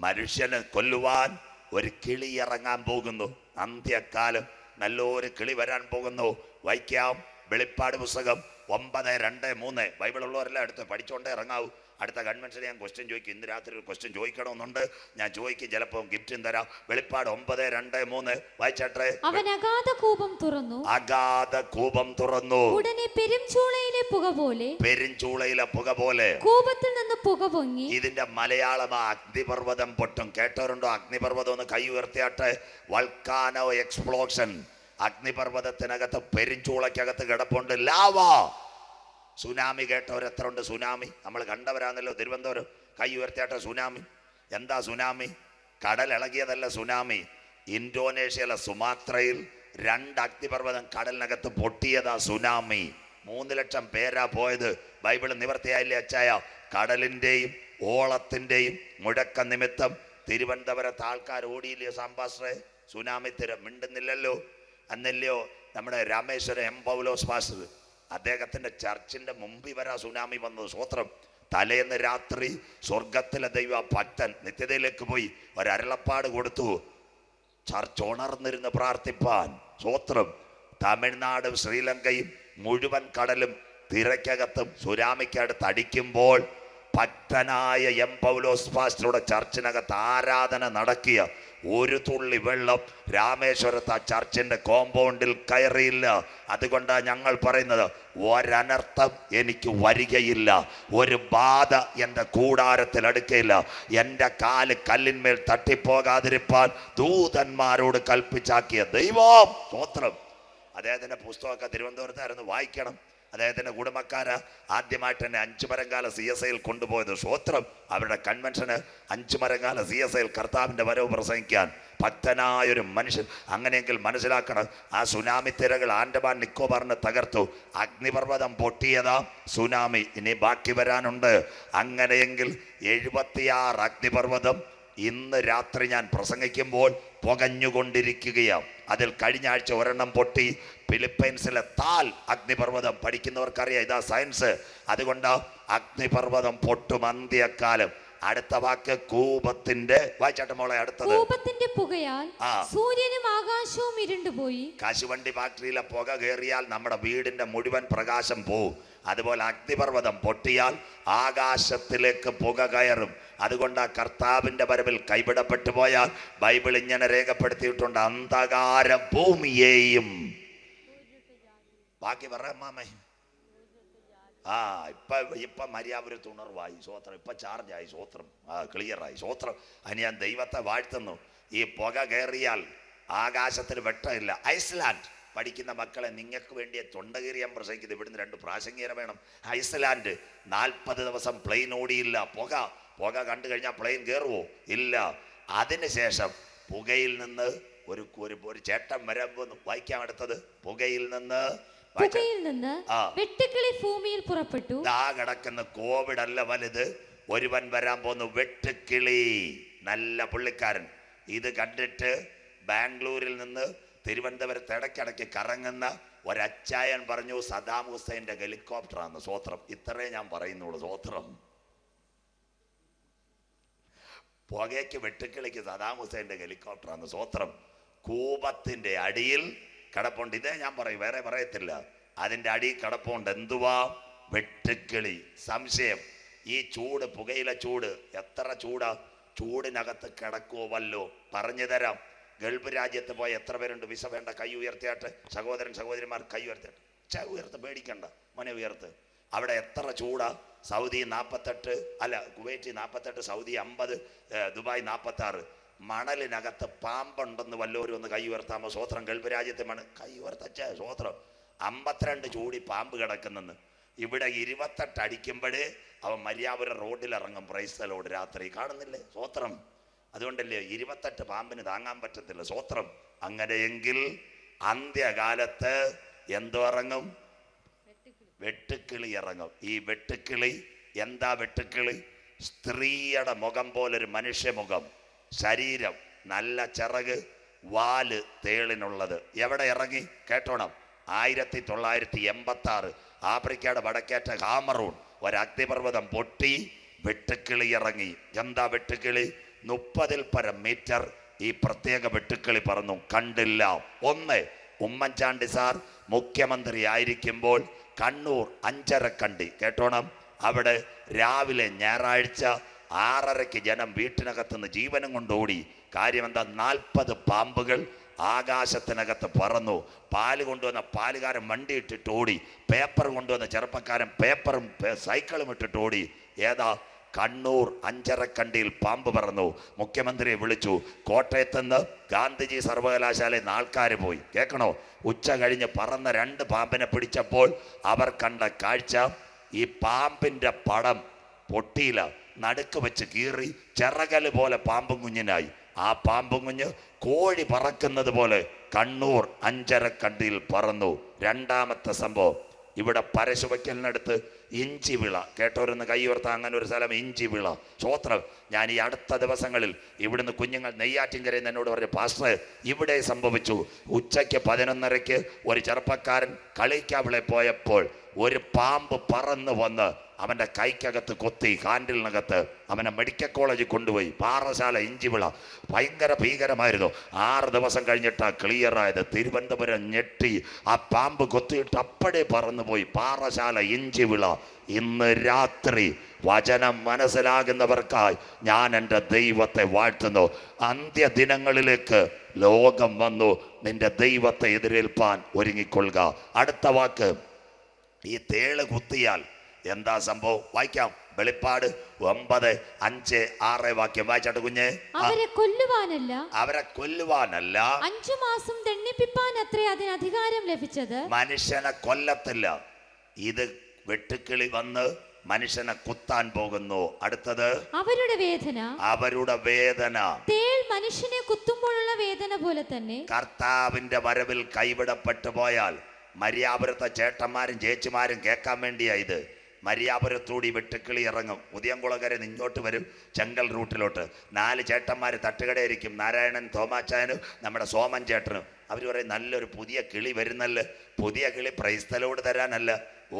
മനുഷ്യനെ കൊല്ലുവാൻ ഒരു കിളി ഇറങ്ങാൻ പോകുന്നു. അന്ത്യകാലം നല്ലൊരു കിളി വരാൻ പോകുന്നു. വായിക്കാം വെളിപ്പാട് പുസ്തകം 9:2-3. ബൈബിളുള്ളവരെല്ലാം എടുത്ത് പഠിച്ചോണ്ടേ ഇറങ്ങാവൂ. അടുത്ത കൺവെൻഷന് ഞാൻ ക്വസ്റ്റ്യൻ ചോദിക്കും. ഇന്ന് രാത്രി ഒരു ക്വസ്റ്റ്യൻ ചോദിക്കണമെന്നുണ്ട്. ഞാൻ ചോദിക്കും, ചിലപ്പോൾ ഗിഫ്റ്റും തരാം. വെളിപ്പാട് 9:2-3 വായിച്ചാട്ടെ. അവൻ അഗാധ കൂപം തുറന്നു. അഗാധ കൂപം തുറന്നു. ഉടനെ പെരുംചൂളയിലെ പുക പോലെ, പെരുംചൂളയിലെ പുക പോലെ കൂപത്തിൽ നിന്ന് പുക പൊങ്ങി. ഇതിന്റെ മലയാളമാ അഗ്നിപർവ്വതം പൊട്ടും. കേട്ടവരുണ്ടോ അഗ്നിപർവ്വതം? ഒന്ന് കൈ ഉയർത്തിയാട്ടെ. Volcano explosion. അഗ്നിപർവ്വതത്തിനകത്ത് പെരുംചൂളയ്ക്കകത്ത് കിടപ്പുണ്ട് ലാവ. സുനാമി കേട്ടവർ എത്ര ഉണ്ട്? സുനാമി നമ്മൾ കണ്ടവരാണല്ലോ. തിരുവനന്തപുരം കൈ ഉയർത്തിയാട്ടെ. സുനാമി എന്താ? സുനാമി കടൽ ഇളകിയതല്ല. സുനാമി ഇന്തോനേഷ്യയിലെ സുമാത്രയിൽ 2 അഗ്നിപർവ്വതം കടലിനകത്ത് പൊട്ടിയതാ സുനാമി. 3 ലക്ഷം പേരാ പോയത്. ബൈബിൾ നിവർത്തിയായില്ലേ അച്ചായ? കടലിൻ്റെയും ഓളത്തിൻ്റെയും മുഴക്ക നിമിത്തം തിരുവനന്തപുരത്ത് ആൾക്കാർ ഓടിയില്ലയോ സാമ്പാസ്റ്ററെ? സുനാമി മിണ്ടുന്നില്ലല്ലോ. അന്നല്ലയോ നമ്മുടെ രാമേശ്വരം എം പൗലോസ് പാസ്റ്റർ, അദ്ദേഹത്തിന്റെ ചർച്ചിന്റെ മുമ്പിൽ വരാ സുനാമി വന്നത്. സ്വോത്രം. തലേന്ന് രാത്രി സ്വർഗത്തിലെ ദൈവ ഭക്തൻ നിത്യതയിലേക്ക് പോയി ഒരരുളപ്പാട് കൊടുത്തു, ചർച്ച് ഉണർന്നിരുന്ന് പ്രാർത്ഥിപ്പാൻ. സ്വോത്രം. തമിഴ്നാടും ശ്രീലങ്കയും മുഴുവൻ കടലും തിരക്കകത്തും സുനാമിക്കടുത്ത് അടിക്കുമ്പോൾ ഭക്തനായ എം പൗലോസ് പാസ്റ്ററുടെ ചർച്ചിനകത്ത് ആരാധന നടക്കിയ ഒരു തുള്ളി വെള്ളം രാമേശ്വരത്ത് ആ ചർച്ചിന്റെ കോമ്പൗണ്ടിൽ കയറിയില്ല. അതുകൊണ്ടാണ് ഞങ്ങൾ പറയുന്നത്, ഒരനർത്ഥം എനിക്ക് വരികയില്ല, ഒരു ബാധ എൻ്റെ കൂടാരത്തിൽ അടുക്കയില്ല. എൻ്റെ കാല് കല്ലിന്മേൽ തട്ടിപ്പോകാതിരിപ്പാൻ ദൂതന്മാരോട് കൽപ്പിച്ചാക്കിയ ദൈവം. സ്തോത്രം. അദ്ദേഹത്തിന്റെ പുസ്തകമൊക്കെ തിരുവനന്തപുരത്തായിരുന്നു, വായിക്കണം. അദ്ദേഹത്തിന്റെ കുടുംബക്കാര് ആദ്യമായിട്ട് തന്നെ 5 മരങ്കാല CSIയിൽ കൊണ്ടുപോയത്. സ്വോത്രം. അവരുടെ കൺവെൻഷന് 5 മരങ്കാല CSIയിൽ കർത്താവിന്റെ വരവ് പ്രസംഗിക്കാൻ ഭക്തനായൊരു മനുഷ്യൻ. അങ്ങനെയെങ്കിൽ മനസ്സിലാക്കണം, ആ സുനാമി തിരകൾ ആൻഡമാൻ നിക്കോബാറിനെ തകർത്തു. അഗ്നിപർവ്വതം പൊട്ടിയതാ സുനാമി. ഇനി ബാക്കി വരാനുണ്ട്. അങ്ങനെയെങ്കിൽ 76 അഗ്നിപർവ്വതം ഇന്ന് രാത്രി ഞാൻ പ്രസംഗിക്കുമ്പോൾ പുകഞ്ഞുകൊണ്ടിരിക്കുകയാണ്. അതിൽ കഴിഞ്ഞ ആഴ്ച ഒരെണ്ണം പൊട്ടി. ഫിലിപ്പൈൻസിലെ താൽ അഗ്നിപർവ്വതം പഠിക്കുന്നവർക്കറിയാം, ഇതാ സയൻസ്. അതുകൊണ്ട് അഗ്നിപർവ്വതം പൊട്ടും അന്ത്യകാലം. അടുത്ത വാക്ക് കൂപത്തിന്റെ. വായിച്ചാട്ടെ മോളെ അടുത്തത്. കൂപത്തിന്റെ പുകയാൽ സൂര്യനും ആകാശവും ഇരുണ്ടുപോയി. കശുവണ്ടി ഫാക്ടറിയിലെ പുക കയറിയാൽ നമ്മുടെ വീടിന്റെ മുഴുവൻ പ്രകാശം പോവും. അതുപോലെ അഗ്നിപർവ്വതം പൊട്ടിയാൽ ആകാശത്തിലേക്ക് പുക കയറും. അതുകൊണ്ട് ആ കർത്താവിന്റെ വരവിൽ കൈവിടപ്പെട്ടു പോയാൽ ബൈബിൾ ഇങ്ങനെ രേഖപ്പെടുത്തിയിട്ടുണ്ട്, അന്ധകാരം ഭൂമിയെയും. ബാക്കി പറയാം മാമേ. ഇപ്പൊ മര്യാപുരത്ത് ഉണർവായി. സ്വോത്രം. ഇപ്പൊ ചാർജായി. സ്വോത്രം. ക്ലിയറായി. സ്വോത്രം. അതിന് ഞാൻ ദൈവത്തെ വാഴ്ത്തുന്നു. ഈ പുക കയറിയാൽ ആകാശത്തിന് വെട്ടമില്ല. ഐസ്ലാൻഡ് പഠിക്കുന്ന മക്കളെ, നിങ്ങൾക്ക് വേണ്ടിയ തൊണ്ടകീറിയാൻ പ്രസംഗിക്കുന്നത്. ഇവിടുന്ന് 2 പ്രാസംഗികരെ വേണം. ഐസ്ലാൻഡ് 40 ദിവസം പ്ലെയിൻ ഓടിയില്ല. പുക കണ്ടു കഴിഞ്ഞാൽ പ്ലെയിൻ കയറുവോ? ഇല്ല. അതിനുശേഷം പുകയിൽ നിന്ന് ഒരു ചേട്ടൻ വരാൻ പോകുന്നു. വായിക്കാൻ അടുത്തത്. പുകയിൽ നിന്ന് വെട്ടുക്കിളി ഭൂമിയിൽ പുറപ്പെട്ടു. ദാ കിടക്കുന്ന കോവിഡ് അല്ല വലുത്. ഒരുവൻ വരാൻ പോകുന്നു, വെട്ടുക്കിളി. നല്ല പുള്ളിക്കാരൻ. ഇത് കണ്ടിട്ട് ബാംഗ്ലൂരിൽ നിന്ന് തിരുവനന്തപുരത്ത് ഇടയ്ക്കിടയ്ക്ക് കറങ്ങുന്ന ഒരച്ചായൻ പറഞ്ഞു, സദാം ഹുസൈൻ്റെ ഹെലികോപ്റ്ററാണ്. സ്വോത്രം. ഇത്രേ ഞാൻ പറയുന്നുള്ളൂ. സ്വോത്രം. പുകയ്ക്ക് വെട്ടുക്കിളിക്ക് സദാം ഹുസൈൻ്റെ ഹെലികോപ്റ്ററാണ്. സ്വോത്രം. കൂപത്തിന്റെ അടിയിൽ കിടപ്പുണ്ട്. ഇതേ ഞാൻ പറയും, വേറെ പറയത്തില്ല. അതിൻ്റെ അടിയിൽ കിടപ്പുണ്ട്. എന്തുവാ? വെട്ടുക്കിളി. സംശയം, ഈ ചൂട്, പുകയിലെ ചൂട് എത്ര ചൂടാ? ചൂടിനകത്ത് കിടക്കുവല്ലോ. പറഞ്ഞു തരാം. ഗൾഫ് രാജ്യത്ത് പോയ എത്ര പേരുണ്ട്? വിസ വേണ്ട. കൈ ഉയർത്തിയാട്ട്. സഹോദരന്മാർ കൈ ഉയർത്തിയാട്ട്. ഉയർത്ത്, പേടിക്കണ്ട മോനെ, ഉയർത്ത്. അവിടെ എത്ര ചൂടാ? സൗദി 48, അല്ല കുവൈറ്റ് 48, സൗദി 50, ദുബായ് 46. മണലിനകത്ത് പാമ്പുണ്ടെന്ന് വല്ലവരും ഒന്ന് കൈ ഉയർത്താമോ? സ്വോത്രം. ഗൾഫ് രാജ്യത്തെ കൈ ഉയർത്തച്ച. സ്വോത്രം. 52 ചൂടി പാമ്പ് കിടക്കുന്നെന്ന്. ഇവിടെ 28 അടിക്കുമ്പോഴേ അവൻ മര്യാപുരം റോഡിലിറങ്ങും. പ്രൈസ്തലോട് രാത്രി കാണുന്നില്ലേ? സ്വോത്രം. അതുകൊണ്ടല്ലേ 28 പാമ്പിന് താങ്ങാൻ പറ്റത്തില്ല. സ്വോത്രം. അങ്ങനെയെങ്കിൽ അന്ത്യകാലത്ത് എന്തോ ഇറങ്ങും? വെട്ടുക്കിളി ഇറങ്ങും. ഈ വെട്ടുക്കിളി എന്താ? വെട്ടുക്കിളി സ്ത്രീയുടെ മുഖം പോലൊരു മനുഷ്യമുഖം, ശരീരം, നല്ല ചിറക്, വാല് തേളിനുള്ളത്. എവിടെ ഇറങ്ങി? കേട്ടോണം. 1986 ആഫ്രിക്കയുടെ വടക്കേറ്റ കാമറൂൺ ഒരഗ്നിപർവ്വതം പൊട്ടി വെട്ടുക്കിളി ഇറങ്ങി. എന്താ വെട്ടുക്കിളി? 30-ൽ പരം മീറ്റർ ഈ പ്രത്യേക വെട്ടുക്കിളി പറന്നു. കണ്ടില്ല. ഒന്ന്, ഉമ്മൻചാണ്ടി സാർ മുഖ്യമന്ത്രി ആയിരിക്കുമ്പോൾ കണ്ണൂർ അഞ്ചരക്കണ്ടി, കേട്ടോണം, അവിടെ രാവിലെ ഞായറാഴ്ച 6:30-ക്ക് ജനം വീട്ടിനകത്തുനിന്ന് ജീവനും കൊണ്ടോടി. കാര്യം എന്താ? 40 പാമ്പുകൾ ആകാശത്തിനകത്ത് പറന്നു. പാല് കൊണ്ടുവന്ന പാലുകാരൻ വണ്ടി ഇട്ടിട്ട് ഓടി. പേപ്പർ കൊണ്ടുവന്ന ചെറുപ്പക്കാരൻ പേപ്പറും സൈക്കിളും ഇട്ടിട്ട് ഓടി. ഏതാ? കണ്ണൂർ അഞ്ചരക്കണ്ടിയിൽ പാമ്പ് പറന്നു. മുഖ്യമന്ത്രിയെ വിളിച്ചു. കോട്ടയത്ത് നിന്ന് ഗാന്ധിജി സർവകലാശാലയിൽ നിന്ന് ആൾക്കാർ പോയി. കേൾക്കണോ? ഉച്ച കഴിഞ്ഞ് പറന്ന 2 പാമ്പിനെ പിടിച്ചപ്പോൾ അവർ കണ്ട കാഴ്ച, ഈ പാമ്പിന്റെ പടം പൊട്ടിയില്ല, നടുക്ക് വെച്ച് കീറി ചിറകല് പോലെ പാമ്പും കുഞ്ഞിനായി. ആ പാമ്പും കുഞ്ഞ് കോഴി പറക്കുന്നത് പോലെ കണ്ണൂർ അഞ്ചരക്കണ്ടിയിൽ പറന്നു. രണ്ടാമത്തെ സംഭവം, ഇവിടെ പരശുവയ്ക്കലിനടുത്ത് ഇഞ്ചിവിള, കേട്ടോരൊന്ന് കൈ ഉയർത്താൻ, അങ്ങനെ ഒരു സ്ഥലം ഇഞ്ചിവിള. സ്വോത്രം. ഞാൻ ഈ അടുത്ത ദിവസങ്ങളിൽ ഇവിടുന്ന് കുഞ്ഞുങ്ങൾ നെയ്യാറ്റിൻകരയിൽ നിന്ന് എന്നോട് പറഞ്ഞു, പാസ്റ്റർ ഇവിടെ സംഭവിച്ചു. ഉച്ചയ്ക്ക് 11:30-ക്ക് ഒരു ചെറുപ്പക്കാരൻ കളിക്കാവിളെ പോയപ്പോൾ ഒരു പാമ്പ് പറന്ന് വന്ന് അവൻ്റെ കൈക്കകത്ത് കൊത്തി, ഹാൻഡിലിനകത്ത്. അവനെ മെഡിക്കൽ കോളേജിൽ കൊണ്ടുപോയി. പാറശാല ഇഞ്ചിവിള. ഭയങ്കര ഭീകരമായിരുന്നു. 6 ദിവസം കഴിഞ്ഞിട്ടാണ് ക്ലിയർ ആയത്. തിരുവനന്തപുരം ഞെട്ടി. ആ പാമ്പ് കൊത്തിയിട്ട് അപ്പടെ പറന്നുപോയി. പാറശാല ഇഞ്ചിവിള. ഇന്ന് രാത്രി വചനം മനസ്സിലാകുന്നവർക്കായി ഞാൻ എൻ്റെ ദൈവത്തെ വാഴ്ത്തുന്നു. അന്ത്യദിനങ്ങളിലേക്ക് ലോകം വന്നു. നിന്റെ ദൈവത്തെ എതിരേൽപ്പാൻ ഒരുങ്ങിക്കൊള്ളുക. അടുത്ത വാക്ക്, ഈ തേള് കുത്തിയാൽ എന്താ സംഭവം? വായിക്കാം. വെളിപ്പാട് 9:5-6 വാക്യം വായിച്ചാട്ട് കുഞ്ഞ്. അവരെ കൊല്ലുവാനല്ല 5 മാസം ദണ്ഡിപ്പിപ്പാൻ അത്രേ അതിന് അധികാരം ലഭിച്ചത്. മനുഷ്യനെ കൊല്ലത്തില്ല. ഇത് വെട്ടുക്കിളി വന്ന് മനുഷ്യനെ കുത്താൻ പോകുന്നു. അടുത്തത്, അവരുടെ വേദന തേൾ മനുഷ്യനെ കുത്തുമ്പോഴുള്ള വേദന പോലെ തന്നെ. കർത്താവിന്റെ വരവിൽ കൈവിടപ്പെട്ടു പോയാൽ മരിയാപുരത്തെ ചേട്ടന്മാരും ചേച്ചിമാരും കേൾക്കാൻ വേണ്ടിയാ ഇത്. മരിയാപുരത്തൂടി വെട്ടുക്കിളി ഇറങ്ങും. ഉദയംകുളകര ഇങ്ങോട്ട് വരും, ചെങ്കൽ റൂട്ടിലോട്ട്. 4 ചേട്ടന്മാർ തട്ടുകടയായിരിക്കും. നാരായണൻ, തോമാച്ചാനും നമ്മുടെ സോമൻ ചേട്ടനും. അവർ പറയും, നല്ലൊരു പുതിയ കിളി വരുന്നല്ലേ. പുതിയ കിളി പ്രൈസ്തലോട് തരാനല്ല,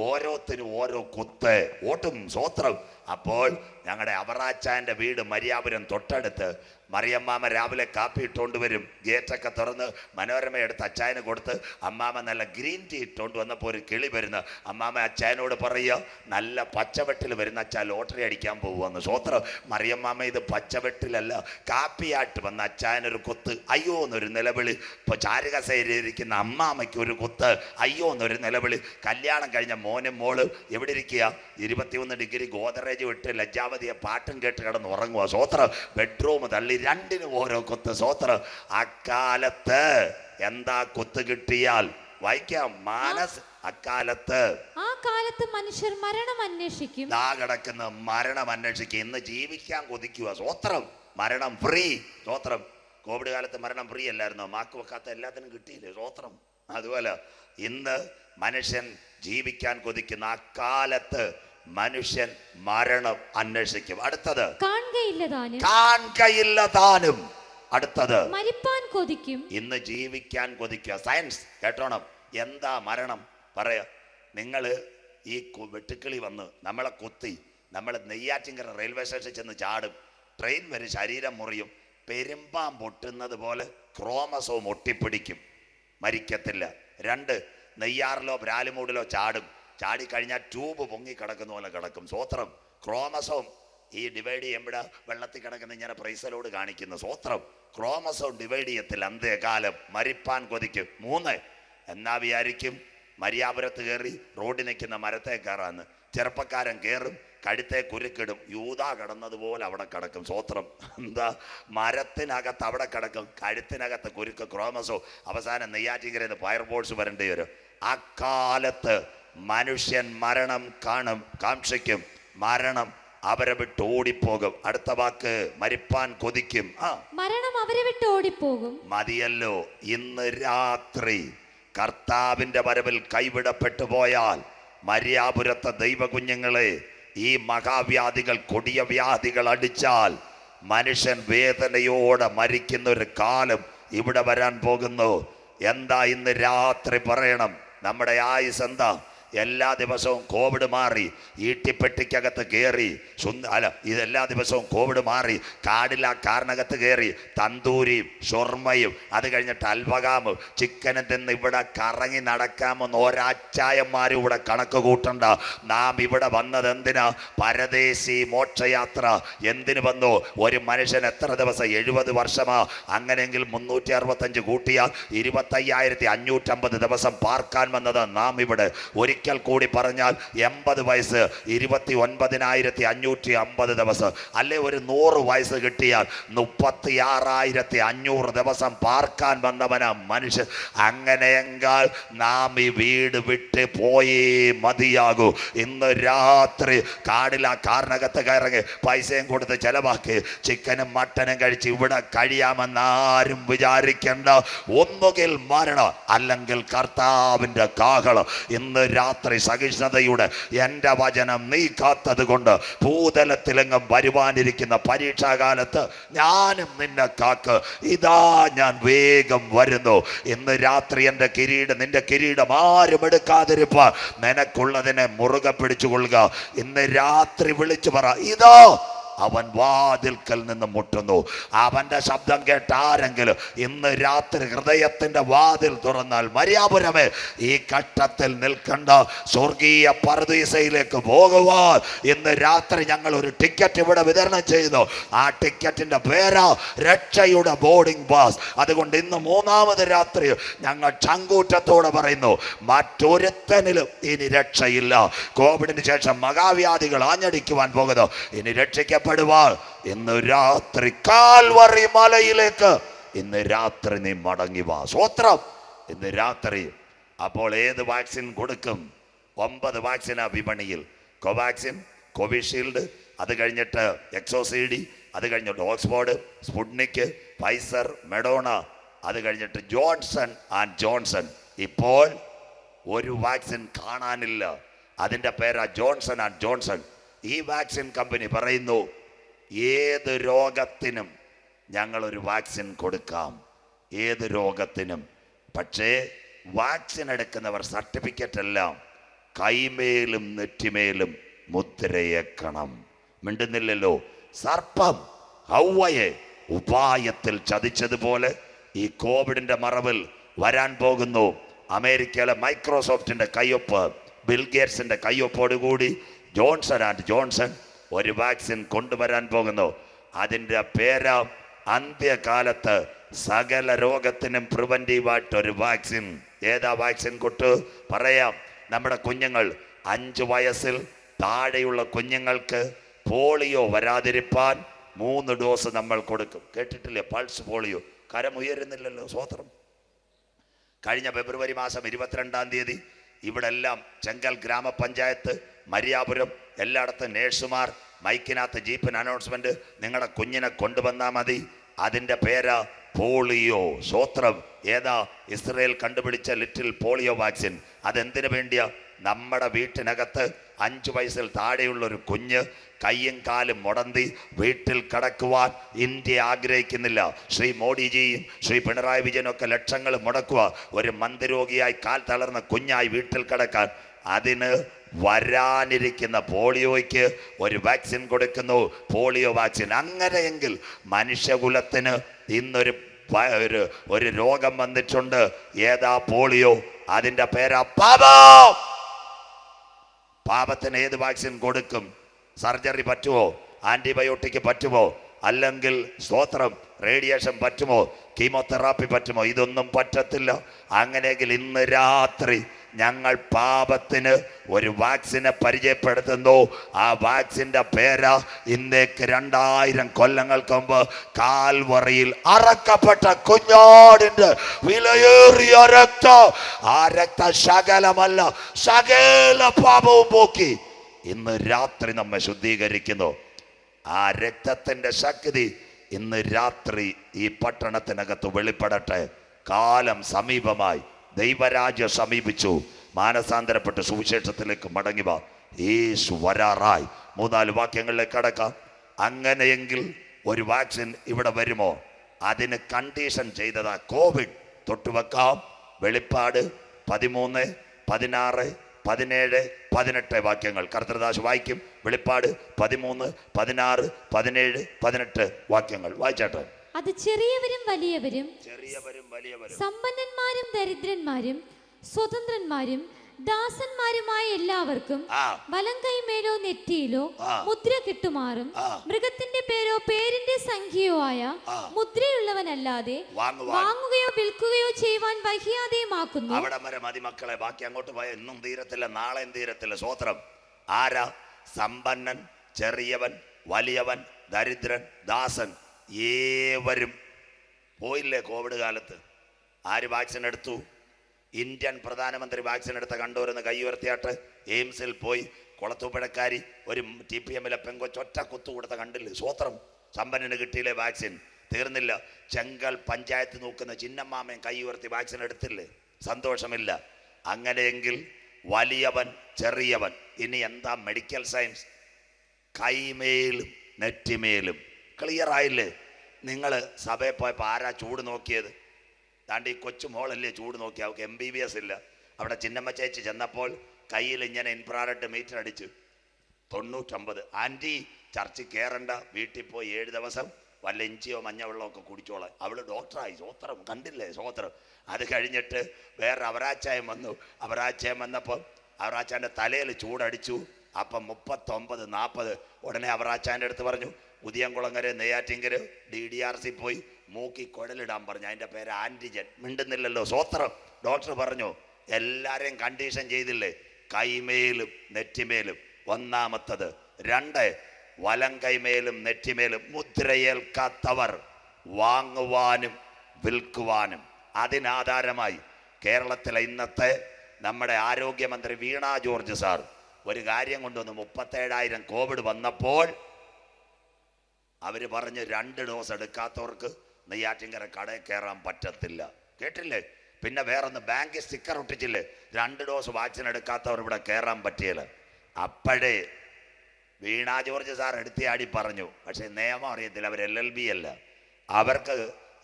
ഓരോത്തിനും ഓരോ കുത്ത് ഓട്ടും. സ്വോത്രം. അപ്പോൾ ഞങ്ങളുടെ അവറാച്ചാൻ്റെ വീട് മരിയാപുരം തൊട്ടടുത്ത്. മറിയമ്മാമ രാവിലെ കാപ്പി ഇട്ടുകൊണ്ട് വരും. ഗേറ്റൊക്കെ തുറന്ന് മനോരമ എടുത്ത് അച്ചായന് കൊടുത്ത്, അമ്മാമ നല്ല ഗ്രീൻ ടീ ഇട്ടുകൊണ്ട് വന്നപ്പോൾ ഒരു കിളി വരുന്നു. അമ്മാമ അച്ചായനോട് പറയുക, നല്ല പച്ചവെട്ടിൽ വരുന്ന അച്ഛാ ലോട്ടറി അടിക്കാൻ പോകുമെന്ന്. സ്വോത്രം. മറിയമ്മാമ ഇത് പച്ചവെട്ടിലല്ല, കാപ്പിയായിട്ട് വന്ന അച്ചായനൊരു കുത്ത്, അയ്യോ എന്നൊരു നിലവിളി. ഇപ്പോൾ ചാരുകസേരിയിരിക്കുന്ന അമ്മാമയ്ക്ക് ഒരു കുത്ത്, അയ്യോ എന്നൊരു നിലവിളി. കല്യാണം കഴിഞ്ഞ മോനും മോള് എവിടെ ഇരിക്കുക? 21 ഡിഗ്രി ഗോദറേജ് വിട്ട് ലജ്ജാവതിയെ പാട്ടും കേട്ട് കിടന്ന് ഉറങ്ങുക. സ്വോത്രം. ബെഡ്റൂം തള്ളി 2-നും ഓരോ കുത്ത്. സ്വോത്രം. അക്കാലത്ത് എന്താ കുത്ത് കിട്ടിയാൽ? വായിക്കാം. അക്കാലത്ത് മനുഷ്യർ മരണം അന്വേഷിക്കും. കിടക്കുന്ന മരണം അന്വേഷിക്കും. ഇന്ന് ജീവിക്കാൻ കൊതിക്കുക. സ്വോത്രം. മരണം ഫ്രീ. സ്വോത്രം. കോവിഡ് കാലത്ത് മരണം ഫ്രീ അല്ലായിരുന്നോ? മാക്ക് വെക്കാത്ത എല്ലാത്തിനും കിട്ടിയില്ലേ? സ്വോത്രം. അതുപോലെ ഇന്ന് മനുഷ്യൻ ജീവിക്കാൻ കൊതിക്കുന്ന അക്കാലത്ത് മനുഷ്യൻ മരണം അന്വേഷിക്കും. അടുത്തത്, കാൺകയില്ല താനും. അടുത്തത്, മരിപ്പാൻ കൊതിക്കും. ഇന്ന് ജീവിക്കാൻ കൊതിക്കുക. സയൻസ് കേട്ടോണം. എന്താ മരണം? പറയാ. നിങ്ങൾ ഈ വെട്ടുക്കിളി വന്ന് നമ്മളെ കുത്തി, നമ്മൾ നെയ്യാറ്റിൻകര റെയിൽവേ സ്റ്റേഷനിൽ ചെന്ന് ചാടും. ട്രെയിൻ വരെ ശരീരം മുറിയും. പെരുമ്പാൻ പൊട്ടുന്നത് പോലെ ക്രോമസോം ഒട്ടിപ്പിടിക്കും. മരിക്കത്തില്ല. 2, നെയ്യാറിലോ ബ്രാലിമൂടിലോ ചാടും. ചാടിക്കഴിഞ്ഞാൽ ട്യൂബ് പൊങ്ങി കിടക്കുന്ന പോലെ കിടക്കും. സ്വോത്രം. ക്രോമസോം ഈ ഡിവൈഡ് ചെയ്യുമ്പോഴാ വെള്ളത്തിൽ കിടക്കുന്ന ഇങ്ങനെ പ്രൈസലോട് കാണിക്കുന്നു. സ്വോത്രം. ക്രോമസോം ഡിവൈഡ് ചെയ്യത്തില്ല. അന്ത്യകാലം. മരിപ്പാൻ കൊതിക്കും. 3, എന്നാ വിചാരിക്കും മരിയാപുരത്ത് കയറി റോഡിൽ നിൽക്കുന്ന മരത്തെ കയറാന്ന്. ചെറുപ്പക്കാരൻ കയറും, കഴുത്തെ കുരുക്കിടും. യൂദാ കിടന്നതുപോലെ അവിടെ കിടക്കും. സ്വോത്രം. എന്താ? മരത്തിനകത്ത് അവിടെ കിടക്കും, കഴുത്തിനകത്ത് കുരുക്ക്, ക്രോമസോ. അവസാനം നെയ്യാറ്റിൻകരയിൽ ഫയർഫോഴ്സ് വരേണ്ടി വരും. അക്കാലത്ത് മനുഷ്യൻ മരണം കാക്ഷിക്കും. മരണം അവരെ വിട്ട് ഓടിപ്പോകും. അടുത്ത വാക്ക്, മരിപ്പാൻ കൊതിക്കും. മരണം അവരെ വിട്ട് ഓടിപ്പോകും. മതിയല്ലോ. ഇന്ന് രാത്രി കർത്താവിന്റെ വരവിൽ കൈവിടപ്പെട്ടു പോയാൽ മരിയാപുരത്തെ ദൈവകുഞ്ഞുങ്ങളെ, ഈ മഹാവ്യാധികൾ, കൊടിയ വ്യാധികൾ അടിച്ചാൽ മനുഷ്യൻ വേദനയോടെ മരിക്കുന്ന ഒരു കാലം ഇവിടെ വരാൻ പോകുന്നു. എന്താ ഇന്ന് രാത്രി പറയണം? നമ്മുടെ ആയുസ് എന്താ? എല്ലാ ദിവസവും കോവിഡ് മാറി ഈട്ടിപ്പെട്ടിക്കകത്ത് കയറി ഇതെല്ലാ ദിവസവും കോവിഡ് മാറി കാടില്ല കാറിനകത്ത് കയറി തന്തൂരിയും ഷൊർമയും അത് കഴിഞ്ഞിട്ട് അൽഫഹാമും ചിക്കനും തിന്ന് ഇവിടെ കറങ്ങി നടക്കാമെന്ന് ഒരാച്ചായന്മാരും ഇവിടെ കണക്ക് കൂട്ടണ്ട. നാം ഇവിടെ വന്നത് എന്തിനാ? പരദേശി മോക്ഷയാത്ര. എന്തിനു വന്നു? ഒരു മനുഷ്യൻ എത്ര ദിവസം? 70 വർഷമാ. അങ്ങനെയെങ്കിൽ 365 കൂട്ടിയാൽ 25,550 ദിവസം പാർക്കാൻ വന്നത് നാം ഇവിടെ. ഒരിക്കൽ കൂടി പറഞ്ഞാൽ 80 വയസ്സ് 29,550 ദിവസം. അല്ലെ ഒരു 100 വയസ്സ് കിട്ടിയാൽ 36,500 ദിവസം പാർക്കാൻ വന്നവനാ മനുഷ്യൻ. അങ്ങനെയെങ്കിൽ നാം ഈ വീട് വിട്ട് പോയേ മതിയാകൂ. ഇന്ന് രാത്രി കാടില്ല കാറിനകത്ത് കയറങ്ങി പൈസയും കൊടുത്ത് ചെലവാക്കി ചിക്കനും മട്ടനും കഴിച്ച് ഇവിടെ കഴിയാമെന്ന് ആരും വിചാരിക്കേണ്ട. ഒന്നുകിൽ മരണം അല്ലെങ്കിൽ കർത്താവിൻ്റെ കാഹളം. ഇന്ന് രാത്രി സഹിഷ്ണുതയുടെ എൻ്റെ വചനം നീ കാത്തത് കൊണ്ട് ഭൂതലത്തിലെങ്ങും വരുവാനിരിക്കുന്ന പരീക്ഷാകാലത്ത് ഞാനും നിന്നെ കാക്ക്. ഇതാ ഞാൻ വേഗം വരുന്നു. ഇന്ന് രാത്രി എൻ്റെ കിരീടം, നിന്റെ കിരീടം ആരും എടുക്കാതിരിപ്പാൻ നിനക്കുള്ളതിനെ മുറുകെ പിടിച്ചുകൊള്ളുക. ഇന്ന് രാത്രി വിളിച്ചു പറ, ഇതാ അവൻ വാതിൽക്കൽ നിന്ന് മുട്ടുന്നു. അവൻ്റെ ശബ്ദം കേട്ട ആരെങ്കിലും ഇന്ന് രാത്രി ഹൃദയത്തിൻ്റെ വാതിൽ തുറന്നാൽ, മര്യാപുരമേ ഈ ഘട്ടത്തിൽ നിൽക്കണ്ട, സ്വർഗീയ പർദീസയിലേക്ക് പോകുവാൻ ഇന്ന് രാത്രി ഞങ്ങൾ ഒരു ടിക്കറ്റ് ഇവിടെ വിതരണം ചെയ്തു. ആ ടിക്കറ്റിൻ്റെ പേരാ രക്ഷയുടെ ബോർഡിംഗ് പാസ്. അതുകൊണ്ട് ഇന്ന് 3ാമത് രാത്രി ഞങ്ങൾ ചങ്കൂറ്റത്തോടെ പറയുന്നു, മറ്റൊരുത്തനിലും ഇനി രക്ഷയില്ല. കോവിഡിന് ശേഷം മഹാവ്യാധികൾ ആഞ്ഞടിക്കുവാൻ പോകുന്നു. ഇനി രക്ഷിക്കപ്പെടുവാൻ ഇന്ന് രാത്രി കാൽവറി മലയിലേക്ക് ഇന്ന് രാത്രി നീ മടങ്ങി വാ. സ്വത്രം ഇന്ന് രാത്രി. അപ്പോൾ ഏത് വാക്സിൻ കൊടുക്കും? 9 വാക്സിനാ വിപണിയിൽ. കോവാക്സിൻ, കോവിഷീൽഡ്, അത് കഴിഞ്ഞിട്ട് എക്സോസിഡി, അത് കഴിഞ്ഞിട്ട് ഓക്സ്ഫോർഡ്, സ്പുട്നിക്, ഫൈസർ, മെഡോണ, അത് കഴിഞ്ഞിട്ട് ജോൺസൺ ആൻഡ് ജോൺസൺ. ഇപ്പോൾ ഒരു വാക്സിൻ കാണാനില്ല, അതിൻ്റെ പേരാ ജോൺസൺ ആൻഡ് ജോൺസൺ. ഈ വാക്സിൻ കമ്പനി പറയുന്നു, ഏത് രോഗത്തിനും ഞങ്ങളൊരു വാക്സിൻ കൊടുക്കാം, ഏത് രോഗത്തിനും. പക്ഷേ വാക്സിൻ എടുക്കുന്നവർ സർട്ടിഫിക്കറ്റ് എല്ലാം കൈമേലും നെറ്റിമേലും മുദ്രയേക്കണം. മിണ്ടുന്നില്ലല്ലോ. സർപ്പം ഹൗവയെ ഉപായത്തിൽ ചതിച്ചതുപോലെ ഈ കോവിഡിന്റെ മറവിൽ വരാൻ പോകുന്നു. അമേരിക്കയിലെ മൈക്രോസോഫ്റ്റിന്റെ കയ്യൊപ്പ്, ബിൽഗേറ്റ്സിന്റെ കയ്യൊപ്പോടുകൂടി ജോൺസൺ ആൻഡ് ജോൺസൺ ഒരു വാക്സിൻ കൊണ്ടുവരാൻ പോകുന്നു. അതിൻ്റെ പേര് അന്ത്യകാലത്ത് സകല രോഗത്തിനും പ്രിവെന്റീവായിട്ടൊരു വാക്സിൻ. ഏതാ വാക്സിൻ കൊട്ട് പറയാം. നമ്മുടെ കുഞ്ഞുങ്ങൾ 5 വയസ്സിൽ താഴെയുള്ള കുഞ്ഞുങ്ങൾക്ക് പോളിയോ വരാതിരിപ്പാൻ 3 ഡോസ് നമ്മൾ കൊടുക്കും. കേട്ടിട്ടില്ലേ? Pulse polio. കരമുയരുന്നില്ലല്ലോ. സ്വോത്രം. കഴിഞ്ഞ ഫെബ്രുവരി മാസം 22-ാം തീയതി ഇവിടെ എല്ലാം ചെങ്കൽ ഗ്രാമപഞ്ചായത്ത്, മരിയാപുരം, എല്ലായിടത്തും നേഴ്സുമാർ മൈക്കിനകത്ത് ജീപ്പിന് അനൗൺസ്മെന്റ്, നിങ്ങളുടെ കുഞ്ഞിനെ കൊണ്ടുവന്നാൽ മതി. അതിൻ്റെ പേരാ പോളിയോ. സ്വോത്രം. ഏതാ? ഇസ്രയേൽ കണ്ടുപിടിച്ച ലിറ്റിൽ പോളിയോ വാക്സിൻ. അതെന്തിനു വേണ്ടിയാ? നമ്മുടെ വീട്ടിനകത്ത് 5 വയസ്സിൽ താഴെയുള്ളൊരു കുഞ്ഞ് കയ്യും കാലും മുടന്തി വീട്ടിൽ കിടക്കുവാൻ ഇന്ത്യ ആഗ്രഹിക്കുന്നില്ല. ശ്രീ മോഡിജിയും ശ്രീ പിണറായി വിജയനൊക്കെ ലക്ഷങ്ങൾ മുടക്കുക ഒരു മന്ദരോഗിയായി കാൽ തളർന്ന കുഞ്ഞായി വീട്ടിൽ കിടക്കാൻ. അതിന് വരാനിരിക്കുന്ന പോളിയോയ്ക്ക് ഒരു വാക്സിൻ കൊടുക്കുന്നു, പോളിയോ വാക്സിൻ. അങ്ങനെയെങ്കിൽ മനുഷ്യകുലത്തിന് ഇന്നൊരു ഒരു രോഗം വന്നിട്ടുണ്ട്. ഏതാ? പോളിയോ. അതിൻ്റെ പേരാ പാപം. പാപത്തിന് ഏത് വാക്സിൻ കൊടുക്കും? സർജറി പറ്റുമോ? ആന്റിബയോട്ടിക് പറ്റുമോ? അല്ലെങ്കിൽ സ്തോത്രം റേഡിയേഷൻ പറ്റുമോ? കീമോതെറാപ്പി പറ്റുമോ? ഇതൊന്നും പറ്റത്തില്ല. അങ്ങനെയെങ്കിൽ ഇന്ന് രാത്രി ഞങ്ങൾ പാപത്തിന് ഒരു വാക്സിനെ പരിചയപ്പെടുത്തുന്നു. ആ വാക്സിന്റെ പേര് ഇന്നേക്ക് 2000 കൊല്ലങ്ങൾക്ക് മുമ്പ് കാൽവറിയിൽ അറക്കപ്പെട്ട കുഞ്ഞാടിന്റെ വിലയേറിയ രക്തം. ആ രക്തം ശകലമല്ല, സകല പാപവും പോക്കി ഇന്ന് രാത്രി നമ്മെ ശുദ്ധീകരിക്കുന്നു. ആ രക്തത്തിന്റെ ശക്തി ഇന്ന് രാത്രി ഈ പട്ടണത്തിനകത്ത് വെളിപ്പെടട്ടെ. കാലം സമീപമായി, ദൈവരാജ്യം സമീപിച്ചു. മാനസാന്തരപ്പെട്ട് സുവിശേഷത്തിലേക്ക് മടങ്ങി വാ. യേശു വരാറായി. 3-4 വാക്യങ്ങളിലേക്ക് കടക്കാം. അങ്ങനെയെങ്കിൽ ഒരു വാക്സിൻ ഇവിടെ വരുമോ? അതിന് കണ്ടീഷൻ ചെയ്തതാ കോവിഡ്. തൊട്ടുവെക്കാം. വെളിപ്പാട് 13, 16, 17, 18 വാക്യങ്ങൾ കർത്തൃദാസ് വായിക്കും. വെളിപ്പാട് 13, 16, 17, 18 വാക്യങ്ങൾ വായിച്ചാട്ടെ. അത് ചെറിയവരും വലിയവരും വലിയവരും സമ്പന്നന്മാരും ദരിദ്രന്മാരും സ്വതന്ത്രന്മാരും ദാസന്മാരുമായ എല്ലാവർക്കും വലം കൈമേലോ നെറ്റിയിലോ മുദ്ര കിട്ടുമാറും മൃഗത്തിന്റെ പേരോ പേരിന്റെ സംഖ്യയോ ആയ മുദ്രയുള്ളവനല്ലാതെ വാങ്ങുകയോ വിൽക്കുകയോ ചെയ്യുവാൻ വഹിയാതെയുമാക്കുന്നു. അവിടെ വരെ മതി മക്കളെ, ബാക്കി അങ്ങോട്ട് പോയ ഇന്നും തീരത്തില്ല, നാളെയും തീരത്തില്ല. സ്വോത്രം. ആരാ? സമ്പന്നൻ, ചെറിയവൻ, വലിയവൻ, ദരിദ്രൻ, ദാസൻ, ഏവരും പോയില്ലേ കോവിഡ് കാലത്ത്? ആര് വാക്സിൻ എടുത്തു? ഇന്ത്യൻ പ്രധാനമന്ത്രി വാക്സിൻ എടുത്ത കണ്ടൂരെന്ന് കൈ ഉയർത്തിയാട്ട്. എയിംസിൽ പോയി കുളത്തൂപ്പുഴക്കാരി ഒരു TPM പെങ്കൊച്ചൊറ്റ കുത്തു കൊടുത്ത കണ്ടില്ലേ? സ്വോത്രം. സമ്പന്നന് കിട്ടിയില്ലേ വാക്സിൻ? തീർന്നില്ല. ചെങ്കൽ പഞ്ചായത്ത് നോക്കുന്ന ചിന്നമ്മാമയും കൈ ഉയർത്തി വാക്സിൻ എടുത്തില്ലേ? സന്തോഷമില്ല. അങ്ങനെയെങ്കിൽ വലിയവൻ, ചെറിയവൻ. ഇനി എന്താ മെഡിക്കൽ സയൻസ്? കൈമേലും നെറ്റിമേലും. ക്ലിയർ ആയില്ലേ? നിങ്ങൾ സഭയിൽ പോയപ്പോൾ ആരാ ചൂട് നോക്കിയത്? താണ്ടി കൊച്ചു മോളല്ലേ ചൂട് നോക്കി. അവൾക്ക് MBBS ഇല്ല. അവിടെ ചിന്നമ്മ ചേച്ചി ചെന്നപ്പോൾ കയ്യിൽ ഇങ്ങനെ ഇൻഫ്രാറെഡ് മീറ്റർ അടിച്ചു. 99. ആൻറ്റി ചർച്ചിൽ കയറണ്ട, വീട്ടിൽ പോയി 7 ദിവസം വല്ല ഇഞ്ചിയോ മഞ്ഞവെള്ളമൊക്കെ കുടിച്ചോളാം. അവൾ ഡോക്ടറായി. സ്വോത്രം. കണ്ടില്ലേ? സ്വോത്രം. അത് കഴിഞ്ഞിട്ട് വേറെ അവറാച്ചായം വന്നു. അവറാച്ചായം വന്നപ്പോൾ അവറാച്ചാൻ്റെ തലയിൽ ചൂടടിച്ചു. അപ്പം 39, 40. ഉടനെ അവറാച്ചാൻ്റെ അടുത്ത് പറഞ്ഞു, ഉദിയംകുളങ്ങര നെയ്യാറ്റിങ്കര DDRC പോയി മൂക്കി കുഴലിടാൻ പറഞ്ഞു. അതിൻ്റെ പേര് ആൻറ്റിജൻ. മിണ്ടുന്നില്ലല്ലോ. സ്വോത്രം. ഡോക്ടർ പറഞ്ഞു എല്ലാവരെയും കണ്ടീഷൻ ചെയ്തില്ലേ? കൈമേലും നെറ്റിമേലും. ഒന്നാമത്തത്. 2, വലം കൈമേലും നെറ്റിമേലും മുദ്രയേൽക്കാത്തവർ വാങ്ങുവാനും വിൽക്കുവാനും. അതിനാധാരമായി കേരളത്തിലെ ഇന്നത്തെ നമ്മുടെ ആരോഗ്യമന്ത്രി വീണ ജോർജ് സാർ ഒരു കാര്യം കൊണ്ടുവന്നു. 37,000 കോവിഡ് വന്നപ്പോൾ അവർ പറഞ്ഞ് 2 ഡോസ് എടുക്കാത്തവർക്ക് നെയ്യാറ്റിങ്കര കടയിൽ കയറാൻ പറ്റത്തില്ല. കേട്ടില്ലേ? പിന്നെ വേറൊന്ന്, ബാങ്കിൽ സ്റ്റിക്കർ ഒട്ടിച്ചില്ലേ? 2 ഡോസ് വാക്സിൻ എടുക്കാത്തവർ ഇവിടെ കയറാൻ പറ്റിയില്ല. അപ്പോഴേ വീണ ജോർജ് സാർ എടുത്തിയാടി പറഞ്ഞു. പക്ഷേ നിയമം അറിയത്തില്ല. അവർ LLB അല്ല. അവർക്ക്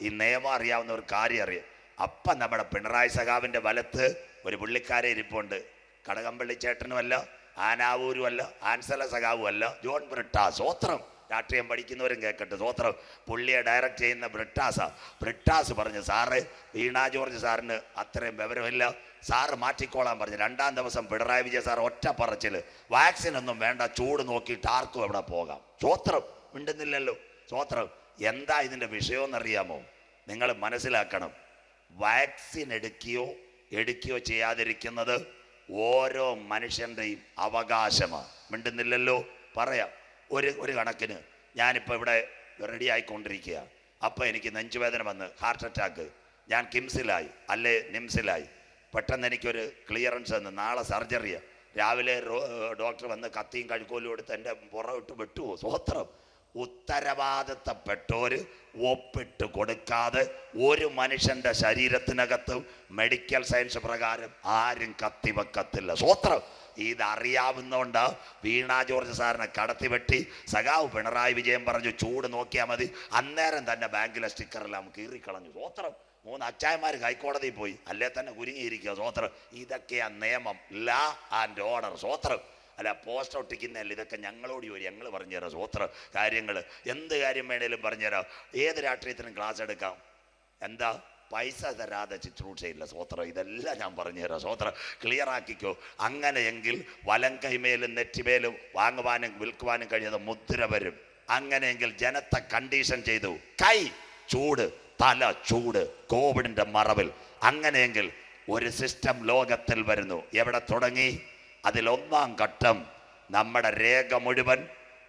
ഈ നിയമം അറിയാവുന്ന ഒരു കാര്യം അറിയാം. അപ്പം നമ്മുടെ പിണറായി സഖാവിൻ്റെ വലത്ത് ഒരു പുള്ളിക്കാരെ ഇരിപ്പുണ്ട്. കടകംപള്ളി ചേട്ടനുമല്ല, ആനാവൂരുമല്ല, ആൻസല സഖാവുമല്ല, ജോൺ ബ്രിട്ടാസ്. സ്വോത്രം. രാഷ്ട്രീയം പഠിക്കുന്നവരും കേൾക്കട്ടെ. സ്വോത്രം. പുള്ളിയെ ഡയറക്റ്റ് ചെയ്യുന്ന ബ്രിട്ടാസ് പറഞ്ഞു, സാറ് വീണ ജോർജ് സാറിന് അത്രയും വിവരമില്ല, സാറ് മാറ്റിക്കോളാൻ പറഞ്ഞു. 2-ാം ദിവസം പിണറായി വിജയൻ സാർ ഒറ്റ പറച്ചിൽ, വാക്സിൻ ഒന്നും വേണ്ട, ചൂട് നോക്കിയിട്ട് ആർക്കും എവിടെ പോകാം. സ്വോത്രം. മിണ്ടുന്നില്ലല്ലോ. സ്വോത്രം. എന്താ ഇതിൻ്റെ വിഷയമെന്നറിയാമോ? നിങ്ങൾ മനസ്സിലാക്കണം. വാക്സിൻ എടുക്കുകയോ ചെയ്യാതിരിക്കുന്നത് ഓരോ മനുഷ്യൻ്റെയും അവകാശമാണ്. മിണ്ടുന്നില്ലല്ലോ. പറയാം. ഒരു കണക്കിന് ഞാനിപ്പോൾ ഇവിടെ റെഡി ആയിക്കൊണ്ടിരിക്കുക. അപ്പോൾ എനിക്ക് നെഞ്ചുവേദന വന്ന് ഹാർട്ട് അറ്റാക്ക്. ഞാൻ കിംസിലായി അല്ലേ നിംസിലായി. പെട്ടെന്ന് എനിക്കൊരു ക്ലിയറൻസ് തന്നു. നാളെ സർജറിയാണ്. രാവിലെ ഡോക്ടർ വന്ന് കത്തിയും കഴുക്കോലും എടുത്ത് എൻ്റെ പുറവിട്ട് വിട്ടുവോ? സ്വോത്രം. ഉത്തരവാദിത്തപ്പെട്ടവർ ഒപ്പിട്ട് കൊടുക്കാതെ ഒരു മനുഷ്യൻ്റെ ശരീരത്തിനകത്ത് മെഡിക്കൽ സയൻസ് പ്രകാരം ആരും കത്തിവെക്കത്തില്ല. സ്വോത്രം. ഇതറിയാവുന്നതുകൊണ്ട് വീണ ജോർജ് സാറിനെ കടത്തിവെട്ടി സഖാവ് പിണറായി വിജയൻ പറഞ്ഞു ചൂട് നോക്കിയാൽ മതി. അന്നേരം തന്നെ ബാങ്കിലെ സ്റ്റിക്കറെല്ലാം കീറിക്കളഞ്ഞു. സ്വോത്രം. 3 അച്ചായന്മാർ ഹൈക്കോടതിയിൽ പോയി. അല്ലേ തന്നെ കുരുങ്ങിയിരിക്കുക. സ്വോത്രം. ഇതൊക്കെയാ നിയമം. ലാ ആൻഡ് ഓർഡർ. സ്വോത്രം. അല്ല പോസ്റ്റ് ഒട്ടിക്കുന്നതല്ല. ഇതൊക്കെ ഞങ്ങളോട് ചോദിക്കും. ഞങ്ങൾ പറഞ്ഞുതരാം. സ്വോത്രം. കാര്യങ്ങൾ എന്ത് കാര്യം വേണേലും പറഞ്ഞുതരാം. ഏത് രാഷ്ട്രീയത്തിനും ക്ലാസ് എടുക്കാം. എന്താ? പൈസ തരാതെ ശുശ്രൂഷയില്ല. സ്വോത്രം. ഇതെല്ലാം ഞാൻ പറഞ്ഞുതരാം. സ്വോത്രം. ക്ലിയർ ആക്കിക്കോ. അങ്ങനെയെങ്കിൽ വലം കൈമേലും നെറ്റിമേലും വാങ്ങുവാനും വിൽക്കുവാനും കഴിയാതെ മുദ്ര വരും. അങ്ങനെയെങ്കിൽ ജനത്തെ കണ്ടീഷൻ ചെയ്തു. കൈ ചൂട്, തല ചൂട്, കോവിഡിന്റെ മറവിൽ. അങ്ങനെയെങ്കിൽ ഒരു സിസ്റ്റം ലോകത്തിൽ വരുന്നു. എവിടെ തുടങ്ങി? അതിൽ 1-ാം ഘട്ടം നമ്മുടെ രേഖ മുഴുവൻ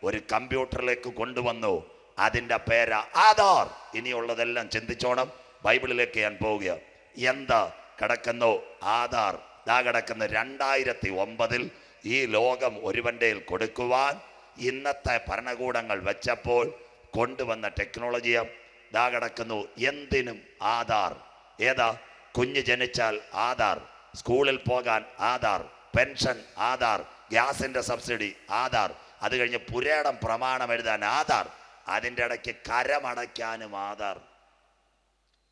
ഒരു കമ്പ്യൂട്ടറിലേക്ക് കൊണ്ടുവന്നു. അതിൻ്റെ പേര് ആധാർ. ഇനിയുള്ളതെല്ലാം ചിന്തിച്ചോണം. ബൈബിളിലേക്ക് ഞാൻ പോവുക. എന്താ കിടക്കുന്നു? ആധാർ. ദാ കിടക്കുന്ന 2009 ഈ ലോകം ഒരുവൻ്റെ കൊടുക്കുവാൻ ഇന്നത്തെ ഭരണകൂടങ്ങൾ വെച്ചപ്പോൾ കൊണ്ടുവന്ന ടെക്നോളജിയും ദാ കിടക്കുന്നു. എന്തിനും ആധാർ. ഏതാ? കുഞ്ഞ് ജനിച്ചാൽ ആധാർ, സ്കൂളിൽ പോകാൻ ആധാർ, പെൻഷൻ ആധാർ, ഗ്യാസിൻ്റെ സബ്സിഡി ആധാർ, അത് കഴിഞ്ഞ് പുരേടം പ്രമാണം എഴുതാൻ ആധാർ, അതിൻ്റെ ഇടയ്ക്ക് കരമടയ്ക്കാനും ആധാർ.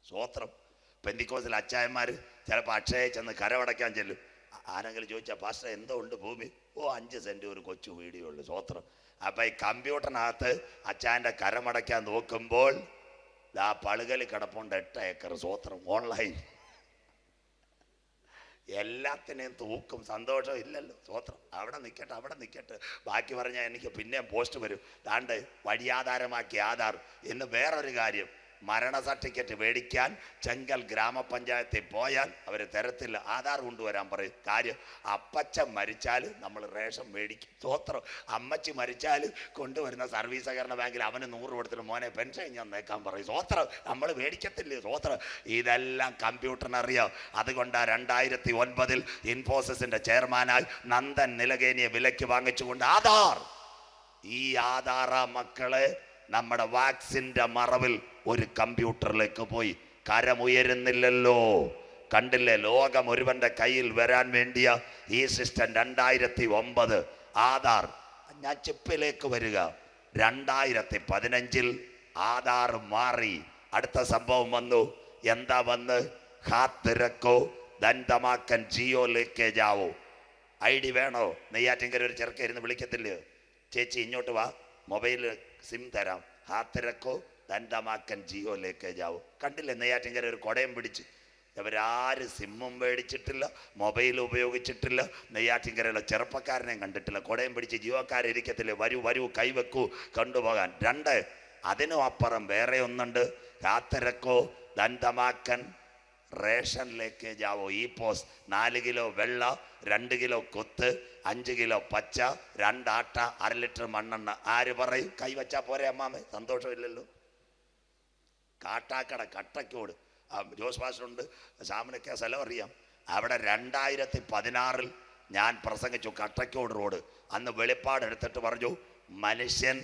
സ്വോത്രം. പെന്തിക്കോസിൽ അച്ചായന്മാർ ചിലപ്പോൾ അക്ഷയ ചെന്ന് കരമടയ്ക്കാൻ ചെല്ലും. ആരെങ്കിലും ചോദിച്ചാൽ പാസ്റ്റർ എന്തോ ഉണ്ട് ഭൂമി? ഓ 5 സെന്റ് ഒരു കൊച്ചു വീഡിയോ ഉള്ളു. സ്വോത്രം. അപ്പൊ ഈ കമ്പ്യൂട്ടറിനകത്ത് അച്ചാൻ്റെ കരമടയ്ക്കാൻ നോക്കുമ്പോൾ ആ പളുകല് കിടപ്പുണ്ട് 8 ഏക്കർ. സ്വോത്രം. ഓൺലൈൻ എല്ലാത്തിനെയും തൂക്കും. സന്തോഷം ഇല്ലല്ലോ. സ്വോത്രം. അവിടെ നിൽക്കട്ടെ. ബാക്കി പറഞ്ഞാൽ എനിക്ക് പിന്നെയും പോസ്റ്റ് വരും. ദാണ്ട് വഴിയാധാരമാക്കി ആധാർ. ഇന്ന് വേറൊരു കാര്യം, മരണ സർട്ടിഫിക്കറ്റ് മേടിക്കാൻ ചെങ്കൽ ഗ്രാമപഞ്ചായത്തിൽ പോയാൽ അവർ തരത്തില്ല. ആധാർ കൊണ്ടുവരാൻ പറയും. കാര്യം, അപ്പച്ചൻ മരിച്ചാൽ നമ്മൾ റേഷൻ മേടിക്കും. സ്വോത്രം. അമ്മച്ചി മരിച്ചാൽ കൊണ്ടുവരുന്ന സർവീസ് സഹകരണ ബാങ്കിൽ അവന് 100 കൊടുത്തിട്ട് മോനെ പെൻഷൻ ഞാൻ നേക്കാൻ പറയും. സ്വോത്രം. നമ്മൾ മേടിക്കത്തില്ലേ? സ്വോത്രം. ഇതെല്ലാം കമ്പ്യൂട്ടറിന് അറിയാം. അതുകൊണ്ടാണ് 2009 ഇൻഫോസിസിന്റെ ചെയർമാനായി നന്ദൻ നിലകേനിയെ വിലയ്ക്ക് വാങ്ങിച്ചുകൊണ്ട് ആധാർ. ഈ ആധാർ മക്കളെ നമ്മുടെ വാക്സിന്റെ മറവിൽ ഒരു കമ്പ്യൂട്ടറിലേക്ക് പോയി. കരമുയരുന്നില്ലല്ലോ. കണ്ടില്ലേ? ലോകം ഒരുവന്റെ കയ്യിൽ വരാൻ വേണ്ടിയ ഈ സിസ്റ്റം 2009 ആധാർ. ഞാൻ ചിപ്പിലേക്ക് വരിക. 2015 ആധാർ മാറി. അടുത്ത സംഭവം വന്നു. എന്താ വന്ന്? ഹാത്ത് രക്കോ ദന്തമാക്കൻ ജിയോയിലേക്ക് ജാവോ. ID വേണോ? നെയ്യാറ്റിൻകര ഒരു ചെറുക്കായിരുന്നു വിളിക്കത്തില്ലേ, ചേച്ചി ഇങ്ങോട്ട് വാ, മൊബൈൽ സിം തരാം, ഹാത്ത് രക്കോ ദന്തമാക്കൻ ജിയോയിലേക്ക് ജാവോ. കണ്ടില്ലേ? നെയ്യാറ്റിൻകര ഒരു കൊടയം പിടിച്ച്. ഇവരാരും സിമ്മും മേടിച്ചിട്ടില്ല, മൊബൈൽ ഉപയോഗിച്ചിട്ടില്ല. നെയ്യാറ്റിൻകരയിലെ ചെറുപ്പക്കാരനെയും കണ്ടിട്ടില്ല. കൊടയം പിടിച്ച് ജീവക്കാരിരിക്കത്തില്ലേ, വരൂ കൈവെക്കൂ കൊണ്ടുപോകാൻ. 2 അതിനും അപ്പുറം വേറെ ഒന്നുണ്ട്. ഹാത്ത് രക്കോ ദന്തമാക്കൻ റേഷനിലേക്ക് ജാവോ. ഈ പോസ് 4 കിലോ വെള്ള, 2 കിലോ കൊത്ത്, 5 കിലോ പച്ച, 2 ആട്ട, 1/2 ലിറ്റർ മണ്ണെണ്ണ. ആര് പറയും? കൈവച്ചാ പോരെ അമ്മാമേ? സന്തോഷമില്ലല്ലോ. കാട്ടാക്കട കട്ടക്കോട് ജോസ് പാസ്റ്ററുണ്ട്, സാമനൊക്കെ സ്ഥലം അറിയാം. അവിടെ 2016 ഞാൻ പ്രസംഗിച്ചു. കട്ടക്കോട് റോഡ്. അന്ന് വെളിപ്പാട് എടുത്തിട്ട് പറഞ്ഞു മനുഷ്യൻ